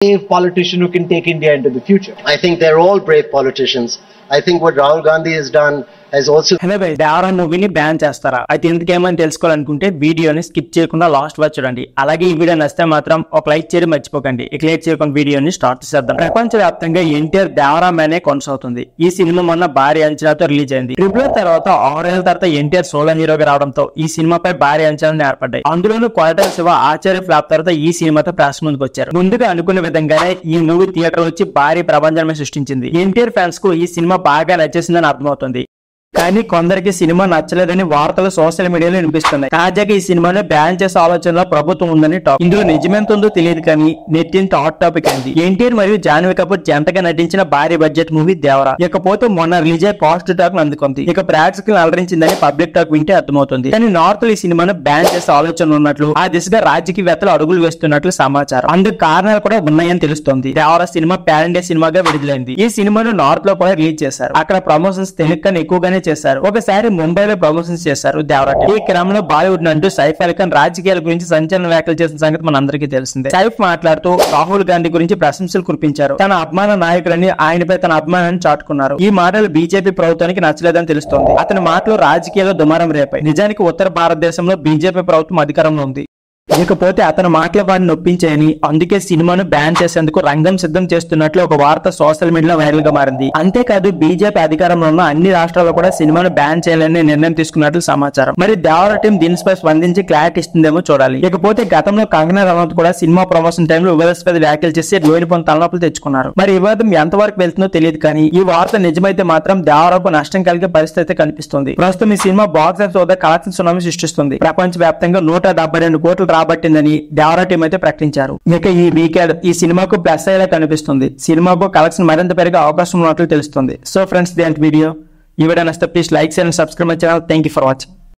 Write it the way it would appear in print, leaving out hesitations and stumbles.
brave politician who can take India into the future. I think they're all brave politicians. I think what Rahul Gandhi has done has also. Hello by, Devara మూవీని ban చేస్తారా? అయితే ఎందుకేమని తెలుసుకోవాలనుకుంటే వీడియోని skip చేయకుండా last వరకు చూడండి. అలాగే ఈ వీడియో నచ్చితే మాత్రం ఒక లైక్ చేయడం మర్చిపోకండి. ఇక లేట్ చేయకుండా వీడియోని స్టార్ట్ చేద్దాం. ప్రపంచవ్యాప్తంగా ఎన్టీఆర్ దేవరా మ్యానే కొనసాగుతుంది. ఈ సినిమా మొన్న భారీ అంచనాతో రిలీజ్ అయింది. ట్రిపుల్ తర్వాత 6 ఏళ్ల తర్వాత ఎన్టీఆర్ సోలో హీరోగా రావడంతో ఈ సినిమాపై భారీ అంచనాలు ఏర్పడ్డాయి. అందులోనూ కొరటాల శివ ఆచార్య ఫ్లాప్ తర్వాత ఈ సినిమాతో ప్రెస్ ముందుకు వచ్చారు. ముందుగా అనుకున్న విధంగానే ఈ మూవీ థియేటర్ వచ్చి భారీ ప్రపంచమే సృష్టించింది. ఎన్టీఆర్ ఫ్యాన్స్ కు ఈ సినిమా బాగా నచ్చేసిందని అర్థమవుతుంది. కానీ కొందరికి సినిమా నచ్చలేదని వార్తలు సోషల్ మీడియాలో వినిపిస్తున్నాయి. తాజాగా ఈ సినిమాను బ్యాన్ చేసే ఆలోచనలో ప్రభుత్వం ఉందని టాక్. ఇందులో నిజమెంత ఉందో తెలియదు కానీ నెట్టిన హాట్ టాపిక్ అయింది. ఎన్టీఆర్ మరియు జాహ్నవి కపూర్ జంటగా నటించిన భారీ బడ్జెట్ మూవీ దేవరా. ఇకపోతే మొన్న రిలీజ్ అయ్యి పాజిటివ్ టాక్ అందుకుంది. ఇక ప్రేక్షకులను అలరించిందని పబ్లిక్ టాక్ వింటే అర్థమవుతుంది. కానీ నార్త్ లో ఈ సినిమాను బ్యాన్ చేసే ఆలోచన ఉన్నట్లు, ఆ దిశగా రాజకీయవేత్తలు అడుగులు వేస్తున్నట్లు సమాచారం. అందుకు కారణాలు కూడా ఉన్నాయని తెలుస్తోంది. దేవరా సినిమా పాన్ ఇండియా సినిమాగా విడుదలైంది. ఈ సినిమాను నార్త్ లో కూడా రిలీజ్ చేశారు. అక్కడ ప్రమోషన్స్ తెలుగు కన్నా ఎక్కువగానే చేశారు. ఒకసారి ముంబైలో ప్రమోషన్స్ చేశారు దేవరా. ఈ క్రమంలో బాలీవుడ్ అంటూ సైఫ్ అలీ ఖాన్ రాజకీయాల గురించి సంచలన వ్యాఖ్యలు చేసిన సంగతి మన అందరికీ తెలిసిందే. సైఫ్ మాట్లాడుతూ రాహుల్ గాంధీ గురించి ప్రశంసలు కురిపించారు. తన అభిమాన నాయకులని ఆయనపై తన అభిమానాన్ని చాటుకున్నారు. ఈ మాటలు బీజేపీ ప్రభుత్వానికి నచ్చలేదని తెలుస్తోంది. అతని మాటలు రాజకీయాల్లో దుమారం రేపాయి. నిజానికి ఉత్తర భారతదేశంలో బీజేపీ ప్రభుత్వం అధికారంలో ఉంది. ఇకపోతే అతని మాటల వారిని నొప్పించాయని, అందుకే సినిమాను బ్యాన్ చేసేందుకు రంగం సిద్ధం చేస్తున్నట్లు ఒక వార్త సోషల్ మీడియాలో వైరల్ గా మారింది. అంతేకాదు బీజేపీ అధికారంలో ఉన్న అన్ని రాష్ట్రాల్లో కూడా సినిమాను బ్యాన్ చేయాలని నిర్ణయం తీసుకున్నట్లు సమాచారం. మరి దేవరా టీం దీనిపై స్పందించి క్లారిటీ ఇస్తుందేమో చూడాలి. ఇకపోతే గతంలో కంగనా రనౌత్ కూడా సినిమా ప్రమోషన్ టైంలో వివాదాస్పద వ్యాఖ్యలు చేసి లోనిపోయిన తలనొప్పులు తెచ్చుకున్నారు. మరి ఈ వివాదం ఎంతవరకు వెళ్తుందో తెలియదు కానీ ఈ వార్త నిజమైతే మాత్రం దేవరాకు నష్టం కలిగే పరిస్థితి కనిపిస్తుంది. ప్రస్తుతం ఈ సినిమా బాక్స్ ఆఫీస్ వద్ద కలెక్షన్ సునామీ సృష్టిస్తుంది. ప్రపంచ వ్యాప్తంగా 172 కోట్లు రాబట్టిందని దేవరా టీం అయితే ప్రకటించారు. ఇక ఈ వీకెండ్ ఈ సినిమాకు ప్లస్ అయ్యేలా కనిపిస్తుంది. సినిమాకు కలెక్షన్ మరింత పెరిగే అవకాశం ఉన్నట్లు తెలుస్తుంది. సో ఫ్రెండ్స్, ది వీడియో ఈ వీడియో నచ్చితే please like and subscribe my channel. Thank you for watching.